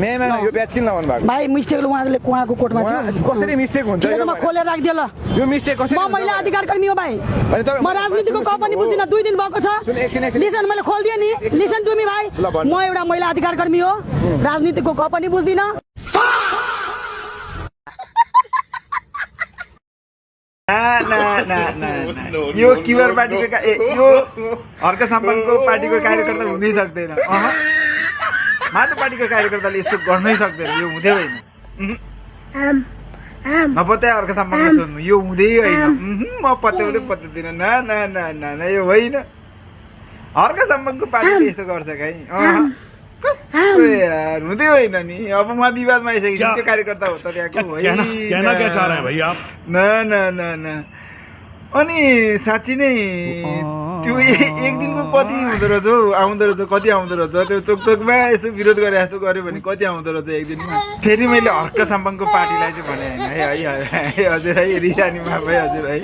मेहमान यो ब्याच किन लगाउनु भएको भाइ मिस्टेकले उहाँले उहाँको कोर्टमा थियो कसरी मिस्टेक हुन्छ ठिकै छ म खोलेर राखिदिएँ ल यो मिस्टेक कसरी म महिला अधिकार कर्मी हो भाइ म राजनीतिको कपनी बुझ्दिनँ 2 दिन भएको छ लिसन मैले खोलिदिएँ नि लिसन टु मी भाइ म एउटा महिला अधिकार कर्मी हो राजनीतिको कपनी बुझ्दिनँ यो किबर पार्टीको यो अर्का सम्पन्नको पार्टीको कार्यकर्ता हुनै सक्दैन माटो पार्टीको कार्यकर्ताले यस्तो गर्नै सक्दैन यो हुँदै होइन नपत्याए अर्का सम्पन्न सोध्नु यो हुँदै होइन म पत्याउँदिनँ न यो होइन अर्का सम्पन्नको पार्टीले यस्तो गर्छ कहीँ कस्तो यार हुँदै होइन नि अब म विवादमा आइसकेपछि त्यो कार्यकर्ता हो त त्यहाँको न अनि साँच्ची नै त्यो एक दिनको कति हुँदो रहेछ हौ आउँदो रहेछ कति आउँदो रहेछ त्यो चोकचोकमा यसो विरोध गरे जस्तो गऱ्यो भने कति आउँदो रहेछ एक दिनमा फेरि मैले हर्क साम्पाङको पार्टीलाई चाहिँ भने होइन है हजुर है रिसानी माफ है हजुर है